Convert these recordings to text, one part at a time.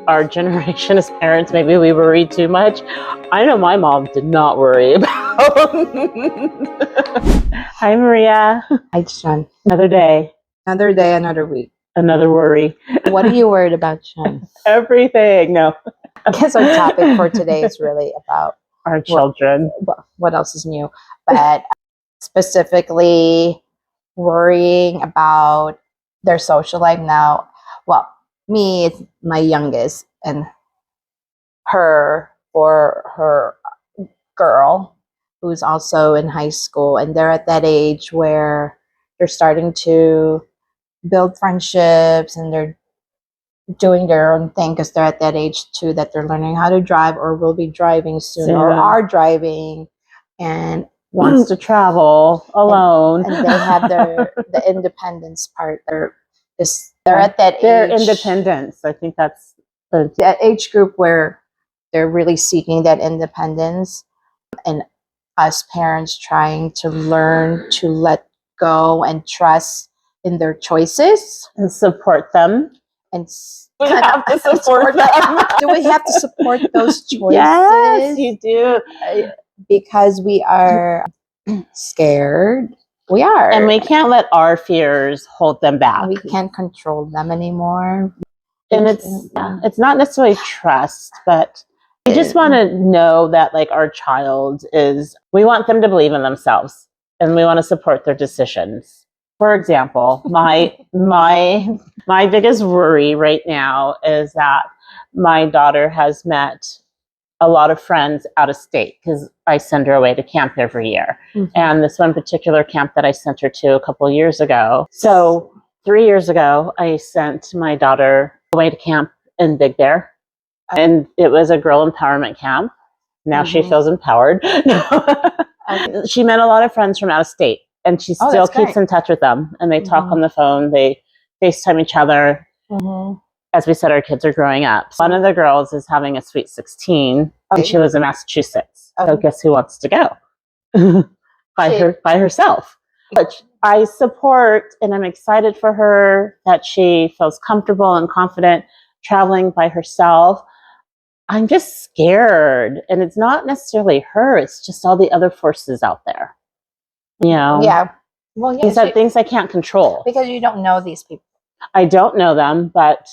our generation as parents, maybe we worry too much. I know my mom did not worry about. Hi, Maria. Hi, Sean. Another day, Another day, another week. another worry. What are you worried about, Sean? Everything. No, I guess our topic for today is really about our children. what else is new, but specifically worrying about their social life now. Well, me, it's my youngest, and her for her girl who's also in high school, and they're at that age where they're starting to build friendships and they're doing their own thing because they're at that age too that they're learning how to drive or will be driving soon or are driving and Wants to travel alone. and they have the independence part. They're at that Their age, independence. I think that's that age group where they're really seeking that independence, and us parents trying to learn to let go and trust in their choices and support them. and We have to support them. Do we have to support those choices? Yes, you do. Because we are scared. We are. And we can't let our fears hold them back. We can't control them anymore. And it's not necessarily trust, but we just want to know that like our child we want them to believe in themselves and we want to support their decisions. For example, my biggest worry right now is that my daughter has met a lot of friends out of state because I send her away to camp every year. Mm-hmm. And this one particular camp that I sent her to a couple of years ago. So 3 years ago, I sent my daughter away to camp in Big Bear. And it was a girl empowerment camp. Now she feels empowered. She met a lot of friends from out of state. And she still keeps in touch with them. And they talk on the phone. They FaceTime each other. As we said, our kids are growing up. One of the girls is having a Sweet 16, and she lives in Massachusetts. So guess who wants to go? by herself. But I support, and I'm excited for her that she feels comfortable and confident traveling by herself. I'm just scared, and it's not necessarily her. It's just all the other forces out there. You know? Yeah. Well, yeah. These are things I can't control. Because you don't know these people. I don't know them, but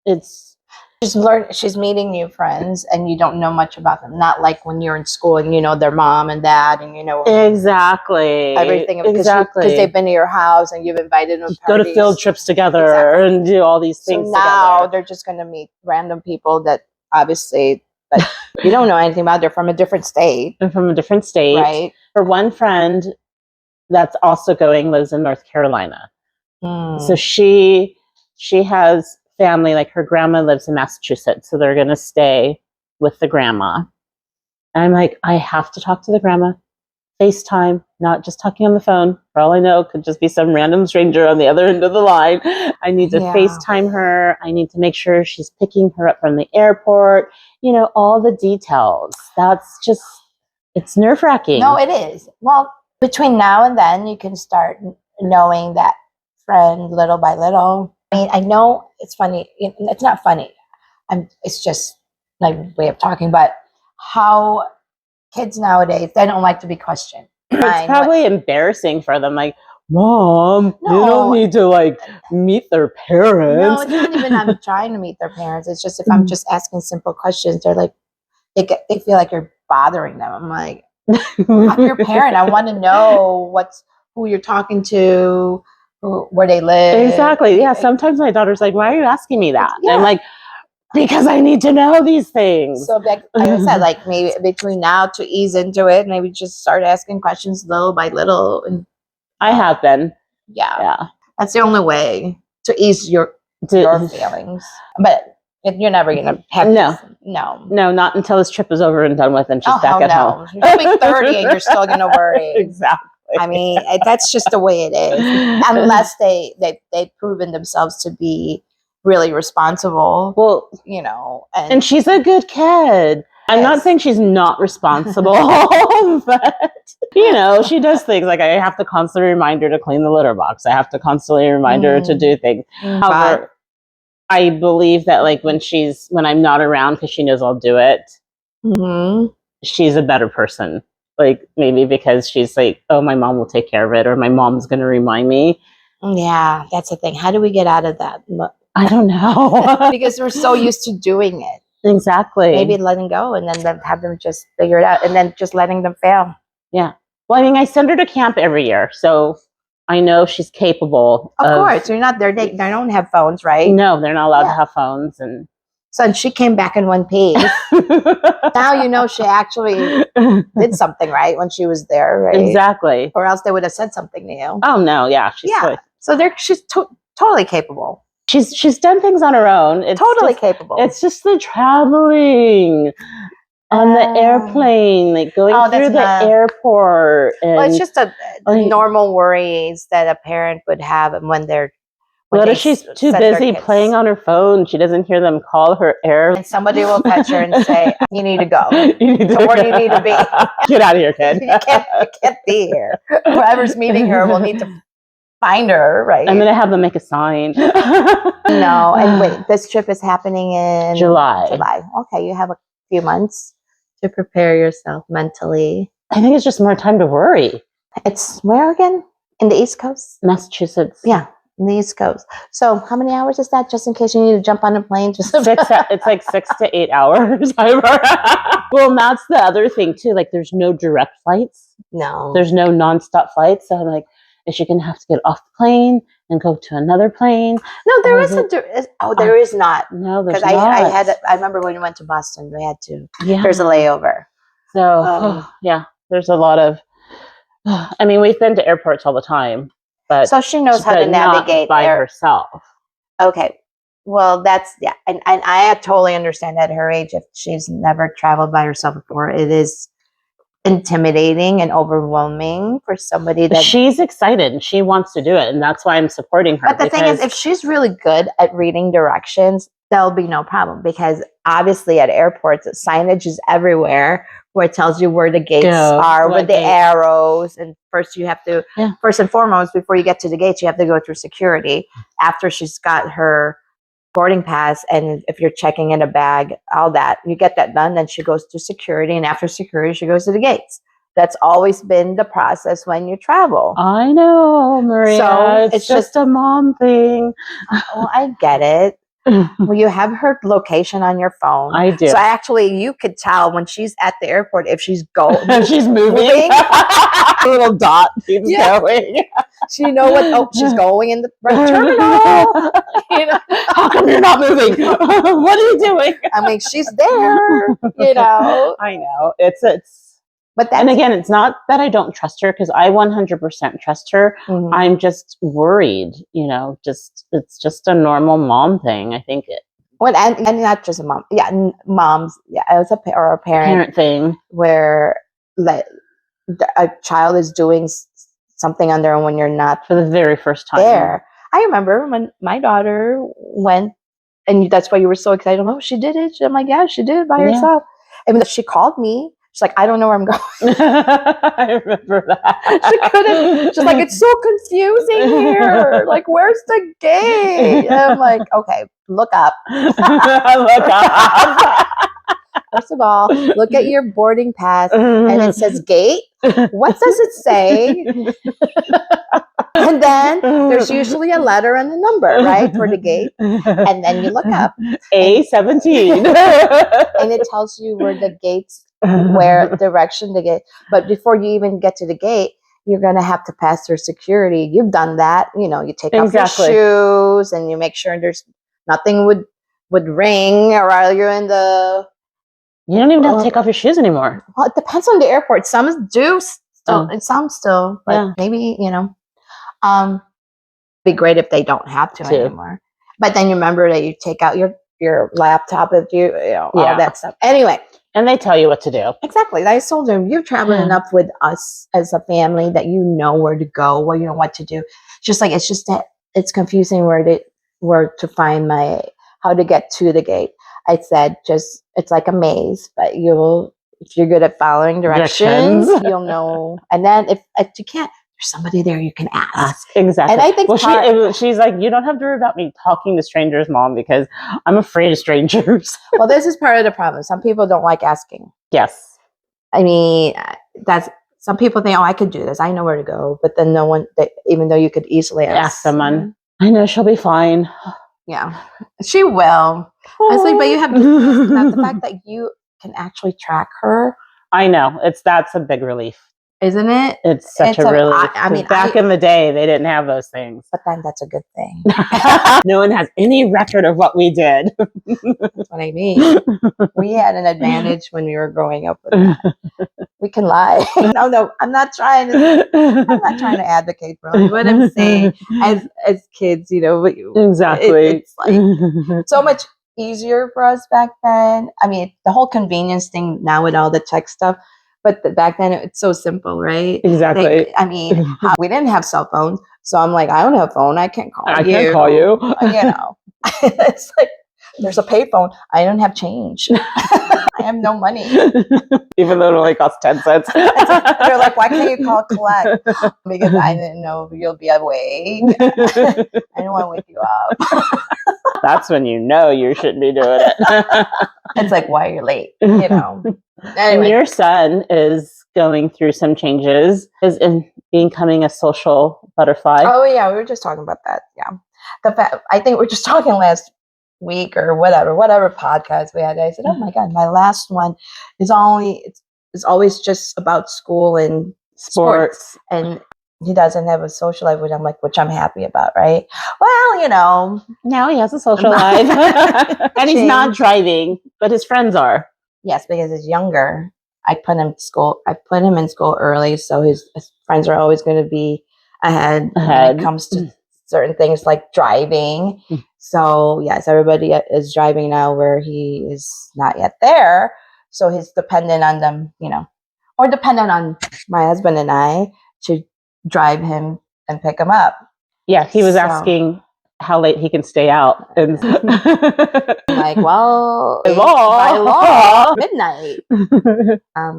she's meeting new friends and you don't know much about them. Not like when you're in school and you know their mom and dad and you know exactly everything because they've been to your house and you've invited them to go to field trips together and do all these things. So now they're just going to meet random people that obviously that you don't know anything about. They're from a different state. Right. For one friend that's also going lives in North Carolina. So she has family, like her grandma lives in Massachusetts, so they're going to stay with the grandma. And I'm like, I have to talk to the grandma. FaceTime, not just talking on the phone. For all I know, it could just be some random stranger on the other end of the line. I need to FaceTime her. I need to make sure she's picking her up from the airport. You know, all the details. It's nerve-wracking. No, it is. Well, between now and then, you can start knowing that friend little by little. I mean, I know it's funny. It's not funny. It's just my way of talking. But how kids nowadays, they don't like to be questioned. It's probably embarrassing for them. Like, Mom, you don't need to like meet their parents. No, it's not even I'm trying to meet their parents. It's just if I'm just asking simple questions, they're like, they feel like you're bothering them. I'm like, I'm your parent. I want to know who you're talking to. Where they live. Exactly. Yeah. Sometimes my daughter's like, why are you asking me that? Yeah. And I'm like, because I need to know these things. So like I said, like maybe between now to ease into it, maybe just start asking questions little by little. And I have been. Yeah. That's the only way to ease your feelings. But you're never going to have No, not until this trip is over and done with and she's back at home. You'll be 30 and you're still going to worry. Exactly. I mean, that's just the way it is. Unless they've proven themselves to be really responsible. Well, you know. And she's a good kid. I'm not saying she's not responsible, but, you know, she does things. Like I have to constantly remind her to clean the litter box. I have to constantly remind her to do things. However, I believe that like when I'm not around, because she knows I'll do it, she's a better person. Like maybe because she's like, oh, my mom will take care of it, or my mom's going to remind me. Yeah, that's the thing. How do we get out of that? I don't know. Because we're so used to doing it. Exactly. Maybe letting go and then have them just figure it out, and then just letting them fail. Yeah. Well, I mean, I send her to camp every year, so I know she's capable. Of course, you're not there. They don't have phones, right? No, they're not allowed to have phones. And so she came back in one piece. Now you know she actually did something right when she was there, right? Exactly. Or else they would have said something to you. Oh no, yeah, she's good. So she's totally capable. She's done things on her own. It's totally capable. It's just the traveling on the airplane, like going through the airport. And well, it's just a normal worries that a parent would have when they're. What if she's too busy playing on her phone? She doesn't hear them call her air. And somebody will catch her and say, "You need to go. You need to where you need to be. Get out of here, kid. You can't be here. Whoever's meeting her will need to find her, right?" I'm gonna have them make a sign. No, and wait, this trip is happening in July. Okay, you have a few months to prepare yourself mentally. I think it's just more time to worry. It's where again? In the East Coast? Massachusetts. Yeah, in the East Coast. So how many hours is that, just in case you need to jump on a plane? It's like 6 to 8 hours. Well, and that's the other thing too. Like there's no direct flights. No. There's no nonstop flights. So I'm like, is she going to have to get off the plane and go to another plane? No, there isn't. There is not. No, there's not. Because I remember when we went to Boston, we had to. Yeah. There's a layover. So, yeah, there's a lot of, I mean, we've been to airports all the time, but. So she knows how to navigate by herself. Okay. Well, and I totally understand at her age, if she's never traveled by herself before, it is intimidating and overwhelming for somebody that she's excited and she wants to do it, and that's why I'm supporting her. But the thing is, if she's really good at reading directions, there'll be no problem, because obviously at airports signage is everywhere where it tells you where the gates are with the arrows, and first and foremost, before you get to the gates, you have to go through security after she's got her boarding pass, and if you're checking in a bag, all that, you get that done, then she goes to security, and after security she goes to the gates. That's always been the process when you travel. I know, Maria. So it's just a mom thing. Well, I get it. Well, you have her location on your phone. I do. So actually, you could tell when she's at the airport if she's going. She's moving. A little dot keeps going. She know what? She's going in the right terminal. You know, how come you're not moving? What are you doing? I mean, she's there. You know. I know it's. But and again, it's not that I don't trust her, because I 100% trust her. Mm-hmm. I'm just worried, it's just a normal mom thing. I think it. Well, and not just a mom. Yeah, moms. Yeah, as a parent thing where a child is doing something on their own when you're not for the very first time there. I remember when my daughter went, and that's why you were so excited. Oh, she did it. I'm like, yeah, she did it by herself. I mean, she called me. She's like, I don't know where I'm going. I remember that. She couldn't. She's like, it's so confusing here. Like, where's the gate? And I'm like, okay, look up. Look up. First of all, look at your boarding pass, and it says gate. What does it say? And then there's usually a letter and a number, right, for the gate. And then you look up. A17. And it tells you where the gates, where direction to get. But before you even get to the gate, you're going to have to pass through security. You've done that. You take off your shoes, and you make sure there's nothing would ring, or are you in the... You don't even have to take off your shoes anymore. Well, it depends on the airport. Some do still, and some still. But maybe, be great if they don't have to anymore. But then you remember that you take out your laptop with you, all that stuff. Anyway. And they tell you what to do. Exactly. I told them, you're traveling enough with us as a family that you know where to go, what to do. Just like, it's just that it's confusing where to find how to get to the gate. I said, it's like a maze, but if you're good at following directions, you'll know. And then if you can't, there's somebody there you can ask. Exactly. And I think she's like, you don't have to worry about me talking to strangers, Mom, because I'm afraid of strangers. Well, this is part of the problem. Some people don't like asking. Yes. I mean, that's some people think, oh, I could do this. I know where to go. But then no one, even though you could easily Ask someone. I know she'll be fine. Yeah, she will. I was like, but you have the fact that you can actually track her. I know. That's a big relief. Isn't it? It's such a relief. I mean, back in the day, they didn't have those things. But then that's a good thing. No one has any record of what we did. That's what I mean. We had an advantage when we were growing up with that. We can lie. No, I'm not trying to advocate for it. What I'm saying, as kids, exactly. It's like so much easier for us back then. I mean, the whole convenience thing now with all the tech stuff. But back then, it's so simple, right? Exactly. We didn't have cell phones. So I'm like, I don't have a phone. I can't call you. I can't call you. It's like, there's a payphone. I don't have change. I have no money. Even though it only costs 10 cents. They're like, why can't you call collect? Because I didn't know you'll be awake. I didn't want to wake you up. That's when you know you shouldn't be doing it. It's like, why are you late? Anyway. And your son is going through some changes, is in becoming a social butterfly. Oh yeah, we were just talking about that. Yeah, I think we were just talking last week or whatever podcast we had. I said, oh my god, my last one is always just about school and sports, and he doesn't have a social life, which I'm happy about, right? Well, now he has a social life, and he's not driving, but his friends are. Yes, because he's younger. I put him in school early, so his friends are always going to be ahead when it comes to certain things like driving. So yes, everybody is driving now where he is not yet there. So he's dependent on them, or dependent on my husband and I to drive him and pick him up. Yeah, he was asking how late he can stay out. And I'm like, well, by law, midnight.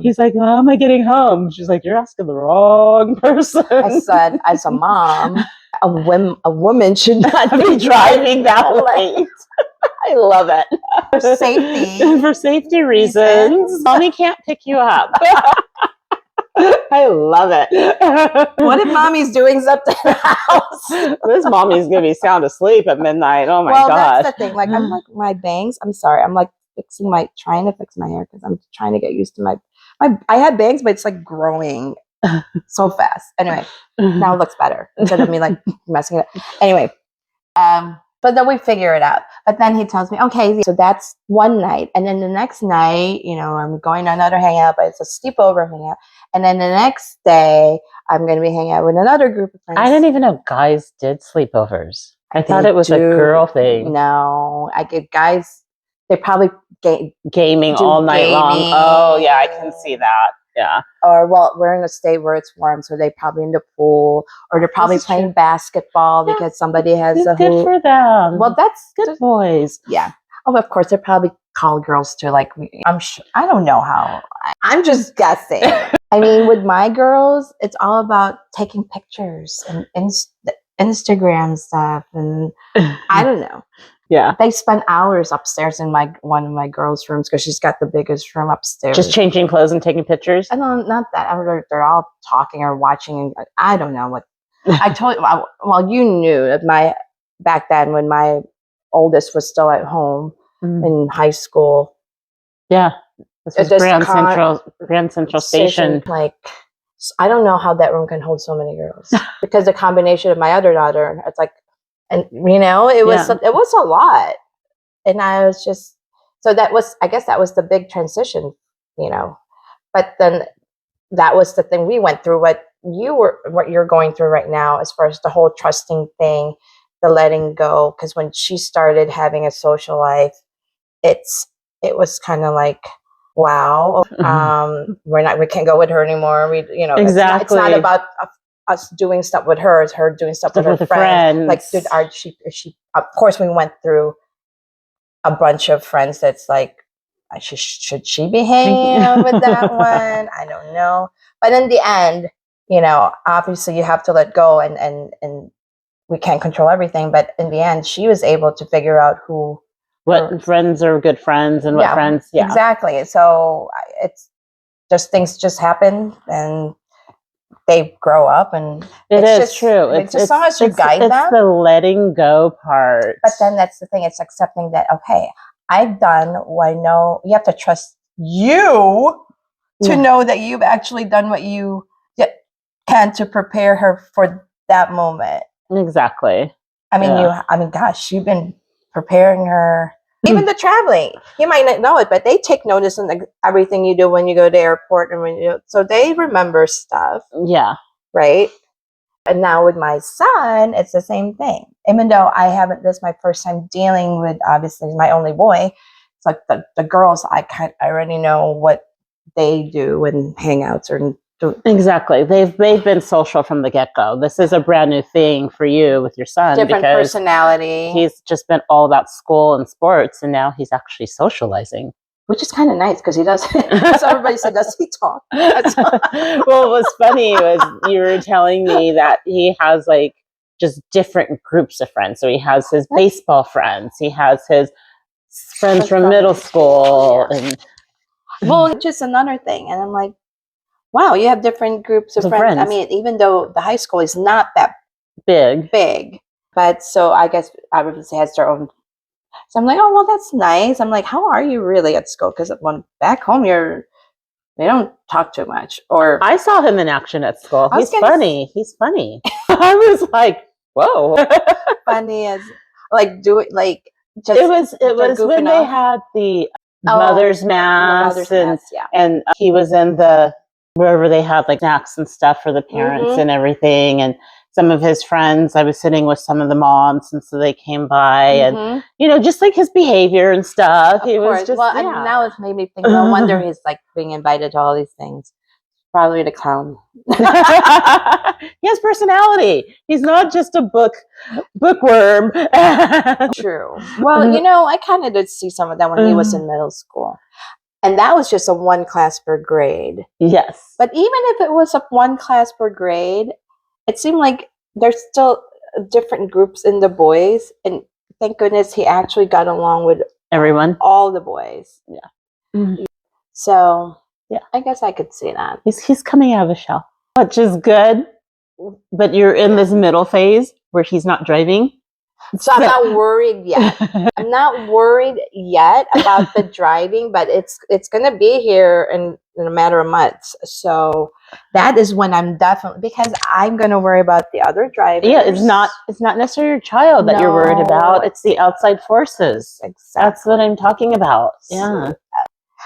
He's like, how am I getting home? She's like, you're asking the wrong person. I said, as a mom, a woman should not be driving that late. I love it. For safety. For safety reasons. Mommy can't pick you up. I love it. What if mommy's doing something in the house? This mommy's gonna be sound asleep at midnight. Oh my gosh. Well, that's the thing. Like, I'm like, my bangs. I'm sorry. I'm like trying to fix my hair because I'm trying to get used to my. I had bangs, but it's like growing so fast. Anyway, now it looks better instead of me like messing it up. Anyway, but then we figure it out. But then he tells me, okay, so that's one night. And then the next night, I'm going to another hangout, but it's a sleepover hangout. And then the next day, I'm going to be hanging out with another group of friends. I didn't even know guys did sleepovers. I thought it was a girl thing. No, I get guys, they probably gaming all night long. Oh, yeah, I can see that. Yeah. Or, we're in a state where it's warm, so they probably in the pool, or they're probably playing basketball because somebody has a good for them. Well, that's good boys. Yeah. Oh, of course, they probably call girls to I'm sure. I don't know how. I'm just guessing. I mean, with my girls, it's all about taking pictures and Instagram stuff, and I don't know. Yeah. They spend hours upstairs in one of my girls' rooms because she's got the biggest room upstairs. Just changing clothes and taking pictures? I don't, not that. They're all talking or watching. And I don't know what. I told you. Well, you knew that back then when my oldest was still at home in high school. Yeah. This was Grand Central Station. Like, I don't know how that room can hold so many girls because the combination of my other daughter, it's like, and it was a lot, and I was just I guess that was the big transition, but then that was the thing we went through. What you're going through right now, as far as the whole trusting thing, the letting go, because when she started having a social life, it was kind of like, wow, we can't go with her anymore. Exactly. It's not about us doing stuff with her, it's her doing stuff with her friends. Like, she of course we went through a bunch of friends that's like, should she be hanging out with that one? I don't know. But in the end, obviously you have to let go, and we can't control everything. But in the end, she was able to figure out what friends are good friends and what friends. Yeah, exactly. So it's just things just happen, and they grow up, and it is true. It's just as long as you guide them. It's the letting go part. But then that's the thing. It's accepting that, okay, I've done what I know. You have to trust you to know that you've actually done what you can to prepare her for that moment. Exactly. I mean, gosh, you've been preparing her. Even the traveling, you might not know it, but they take notice in everything you do when you go to the airport, and so they remember stuff. Yeah. Right. And now with my son, it's the same thing. Even though this is my first time dealing with, obviously, my only boy. It's like the girls, I already know what they do and hangouts or do. Exactly. They've been social from the get-go. This is a brand new thing for you with your son. Different personality. He's just been all about school and sports, and now he's actually socializing. Which is kind of nice because he does. So everybody said, does he talk? Well, what was funny was you were telling me that he has like just different groups of friends. So he has his baseball friends. He has his friends from middle school. Yeah. And well, just another thing. And I'm like, wow, you have different groups of friends. I mean, even though the high school is not that big, but so I guess obviously has their own. So I'm like, oh, well, that's nice. I'm like, how are you really at school? Because when back home, they don't talk too much. Or I saw him in action at school. He's funny. He's funny. I was like, whoa. Funny as like just. It was when they had the mother's mass, and he was in wherever they had like snacks and stuff for the parents and everything, and some of his friends, I was sitting with some of the moms, and so they came by, and just like his behavior and stuff. He was just and now it's made me think. No wonder he's like being invited to all these things. Probably the clown. He has personality. He's not just a bookworm. True. Well, I kind of did see some of that when he was in middle school. And that was just a one class per grade. Yes. But even if it was a one class per grade, it seemed like there's still different groups in the boys. And thank goodness he actually got along with everyone, all the boys. Yeah. Mm-hmm. So, yeah, I guess I could see that. He's coming out of the shell, which is good. But you're in this middle phase where he's not driving. So I'm not worried yet. I'm not worried yet about the driving, but it's going to be here in a matter of months. So that is when I'm definitely, because I'm going to worry about the other drivers. Yeah, it's not necessarily your child that you're worried about. It's the outside forces. Exactly. That's what I'm talking about. Yeah.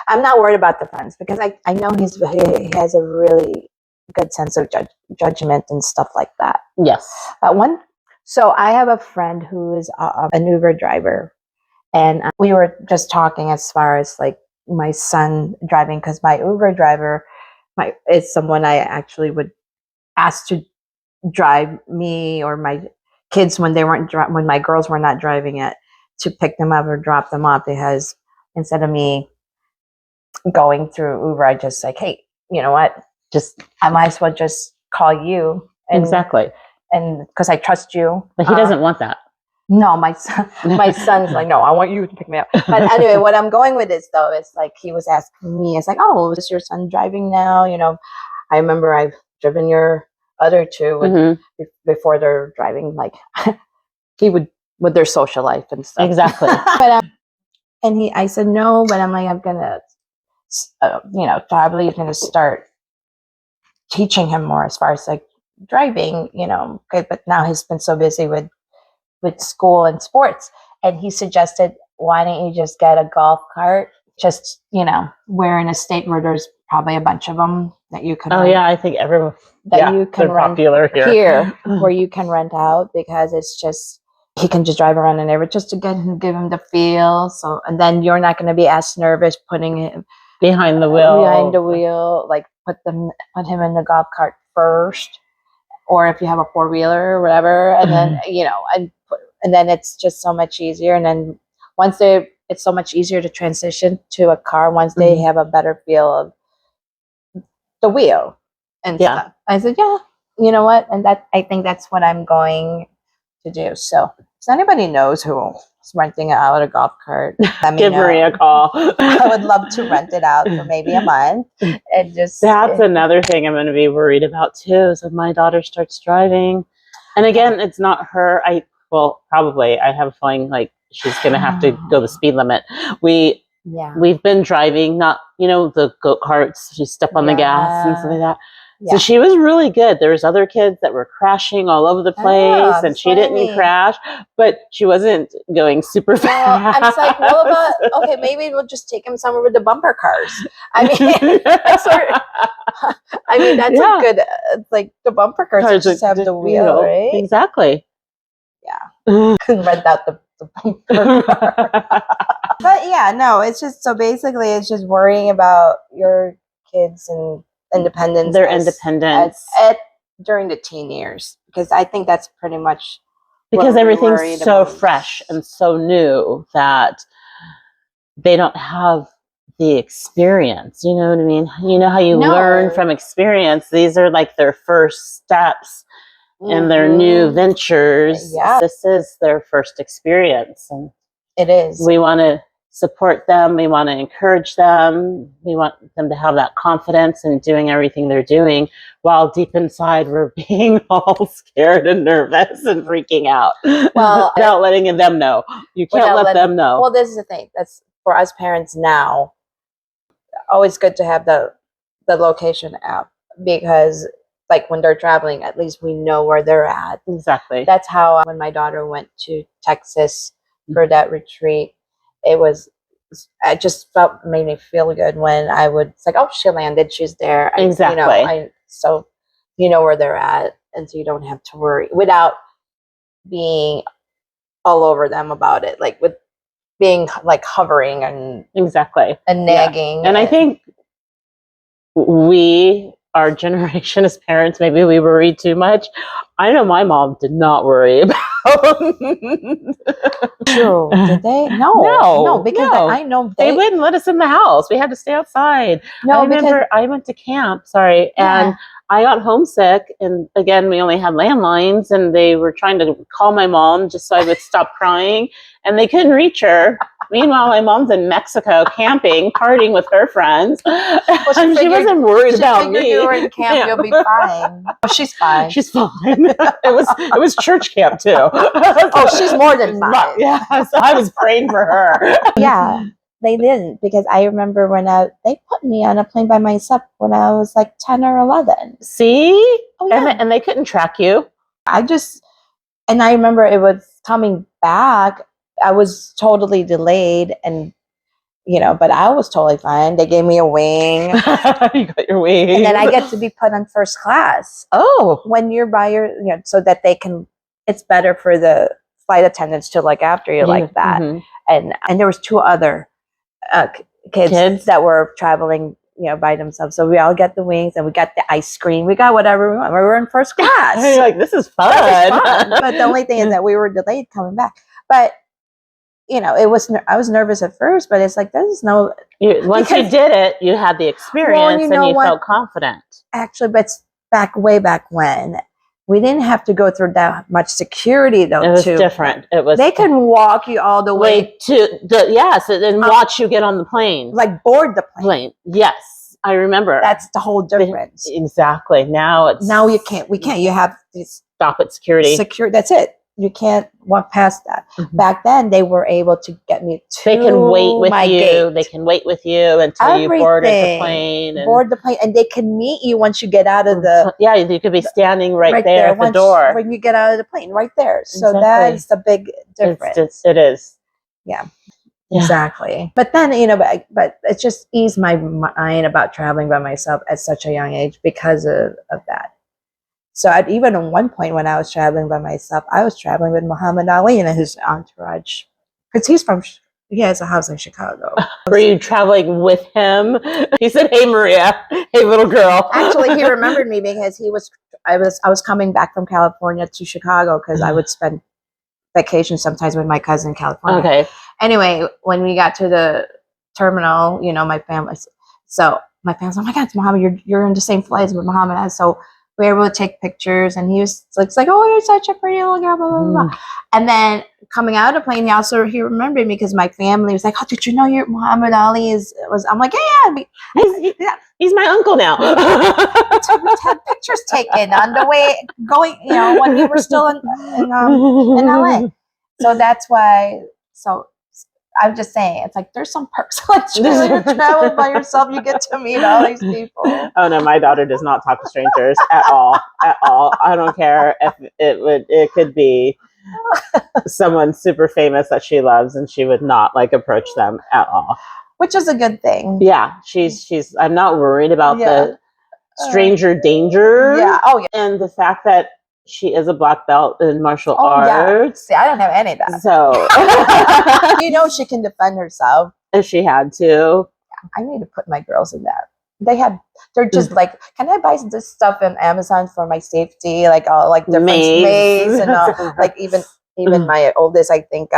I'm not worried about the friends because I know he has a really good sense of judgment and stuff like that. Yes. So I have a friend who is an Uber driver, and we were just talking as far as like my son driving, because my Uber driver is someone I actually would ask to drive me or my kids when when my girls were not driving it, to pick them up or drop them off, because instead of me going through Uber, I just like, hey, you know what? I might as well just call you. Exactly. And because I trust you. But he doesn't want that. No, my son's like, no, I want you to pick me up. But anyway, what I'm going with this though is like, he was asking me, it's like, oh, is your son driving now? I remember I've driven your other two before they're driving. Like he would with their social life and stuff. Exactly. But I said no, but I'm like, I'm gonna, probably gonna start teaching him more as far as like driving, but now he's been so busy with school and sports, and he suggested, why don't you just get a golf cart, just we're in a state where there's probably a bunch of them that you can I think everyone you can rent popular here where you can rent out, because it's just he can just drive around and everything just to give him the feel. So, and then you're not going to be as nervous putting him behind the wheel, like put him in the golf cart first, or if you have a 4-wheeler or whatever, and then and then it's just so much easier. And then it's so much easier to transition to a car once they have a better feel of the wheel. and Yeah. stuff. I said, yeah, you know what? And that, I think that's what I'm going to do. So if anybody knows who's renting out a golf cart, let me Give know. Maria a call. I would love to rent it out for maybe a month and just. That's another thing I'm going to be worried about too. Is if my daughter starts driving, and again, it's not her. Probably. I have a feeling like she's going to have to go the speed limit. We've been driving, not the go karts. She step on the gas and stuff like that. Yeah. So she was really good. There was other kids that were crashing all over the place, and she didn't crash, but she wasn't going super fast. I was like, okay, maybe we'll just take him somewhere with the bumper cars. I mean, that's a good, like the bumper cars just have the wheel, right? Exactly. Yeah. Rent out the bumper car. But yeah, no, it's just, so basically it's just worrying about your kids and independence. Their independence. During the teen years, because I think that's pretty much because everything's so fresh and so new that they don't have the experience. You know what I mean? You know how you learn from experience? These are like their first steps in their new ventures. Yeah. This is their first experience. And it is. We want to support them. We want to encourage them. We want them to have that confidence in doing everything they're doing, while deep inside we're being all scared and nervous and freaking out. Well, without letting them know. You can't let them know. Well, this is the thing. That's for us parents now. Always good to have the location app, because like when they're traveling, at least we know where they're at. Exactly. That's how when my daughter went to Texas for that retreat, I just made me feel good when it's like, oh, she landed, she's there. Exactly. So you know where they're at, and so you don't have to worry without being all over them about it, like with being like hovering and and nagging. And I think our generation as parents, maybe we worried too much. I know my mom did not worry about. True. Did they? No, because I know they wouldn't let us in the house. We had to stay outside. I remember I went to camp. And I got homesick, and again, we only had landlines, and they were trying to call my mom just so I would stop crying, and they couldn't reach her. Meanwhile, my mom's in Mexico camping, partying with her friends. Well, she wasn't worried about me. You were in camp, you'll be fine. Oh, she's fine. She's fine. It was church camp too. Oh, she's more than fine. Yeah, so I was praying for her. Yeah, they didn't, because I remember when they put me on a plane by myself when I was like 10 or 11. See? Oh, yeah. And they couldn't track you. And I remember it was coming back. I was totally delayed, and but I was totally fine. They gave me a wing. You got your wing. And then I get to be put on first class. Oh. When you're by so that it's better for the flight attendants to look after you like that. Mm-hmm. And there was 2 other kids that were traveling, by themselves. So we all get the wings, and we got the ice cream. We got whatever we want. We were in first class. You're like, this is fun. But the only thing is that we were delayed coming back. But I was nervous at first, but it's like, once you did it, you had the experience, and you felt confident. Actually, but way back when, we didn't have to go through that much security, though. It was different. They can walk you all the way to and watch you get on the plane, like board the plane. Yes, I remember. That's the whole difference. Exactly. Now you can't. We can't. You have to stop at security. That's it. You can't walk past that. Mm-hmm. Back then, they were able to get me to They can wait with you. Gate. They can wait with you until you boarded the plane. And they can meet you once you get out of the... Yeah, you could be standing right there at the door. When you get out of the plane, right there. So that's the big difference. It is. Yeah. Exactly. But then, but it just eased my mind about traveling by myself at such a young age because of that. So even at one point when I was traveling by myself, I was traveling with Muhammad Ali and his entourage, because he has a house in Chicago. Were you traveling with him? He said, "Hey, Maria, hey, little girl." Actually, he remembered me because I was coming back from California to Chicago, because I would spend vacation sometimes with my cousin in California. Okay. Anyway, when we got to the terminal, my family. So my fans, oh my God, it's Muhammad. You're in the same flight as Muhammad. So we were able to take pictures, and he was like, oh, you're such a pretty little girl, blah, blah, blah. And then coming out of the plane, he remembered me because my family was like, oh, did you know your Muhammad Ali was, I'm like, yeah. He's my uncle now. We had pictures taken on the way going, when we were still in LA. So that's why, I'm just saying, it's like there's some perks. Like when you travel by yourself, you get to meet all these people. Oh no, my daughter does not talk to strangers at all. At all. I don't care if it could be someone super famous that she loves, and she would not approach them at all. Which is a good thing. Yeah, she's. I'm not worried about the stranger danger. Yeah. Oh yeah. And the fact that she is a black belt in martial arts. Yeah. See, I don't have any of that. So she can defend herself. If she had to. I need to put my girls in that. They're just like, can I buy this stuff on Amazon for my safety? Like all different maze and all. even my oldest, I think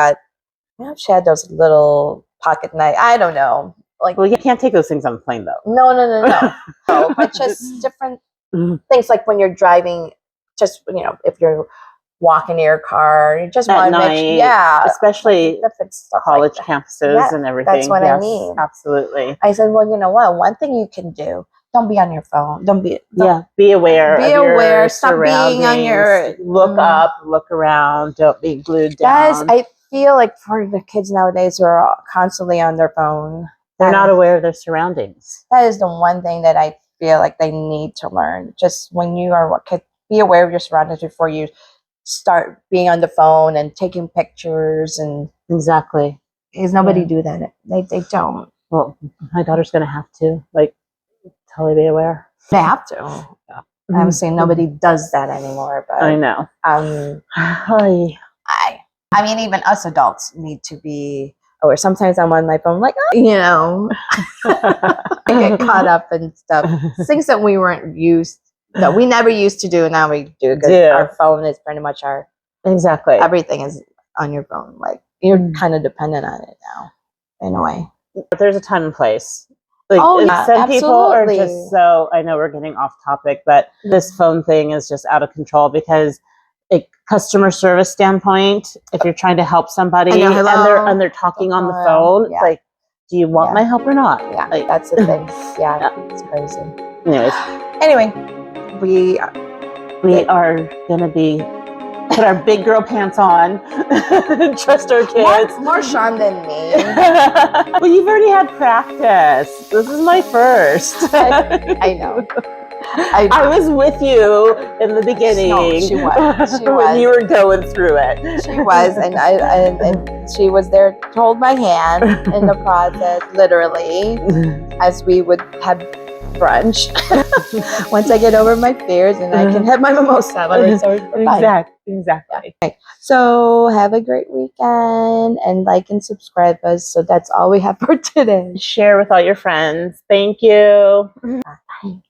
she had those little pocket knife. I don't know. Well, you can't take those things on the plane though. No. No, but just different things, like when you're driving. Just if you're walking to your car, you just want to make especially college campuses and everything. That's what I mean. Absolutely. I said, well, you know what? One thing you can do: don't be on your phone. Be aware. Be aware. Stop being on your. Look up. Look around. Don't be glued down. Guys, I feel like for the kids nowadays who are constantly on their phone, they're not aware of their surroundings. That is the one thing that I feel like they need to learn. Just when you are be aware of your surroundings before you start being on the phone and taking pictures. And exactly, because nobody do that. They don't. Well, my daughter's gonna have to totally be aware. They have to. Yeah. I'm saying nobody does that anymore. But I know. I mean, even us adults need to be aware. Sometimes I'm on my phone, I get caught up in stuff, things that we never used to do. Now we do, because our phone is pretty much everything is on your phone. Like, you're kind of dependent on it now, in a way. But there's a time and place. Some people are just so. I know we're getting off topic, but this phone thing is just out of control because. A customer service standpoint, if you're trying to help somebody and they're talking on the phone, it's like, do you want my help or not? Yeah, that's the thing. Yeah, it's crazy. Anyway, we are gonna put our big girl pants on, trust our kids. More Sean than me. Well, you've already had practice. This is my first. I know. I was with you in the beginning. No, she was. When you were going through it. She was, and she was there to hold my hand in the process, literally, as we would have brunch. Once I get over my fears and I can have my mimosa. Exactly. Okay. So have a great weekend, and like and subscribe us. So that's all we have for today. Share with all your friends. Thank you. Bye.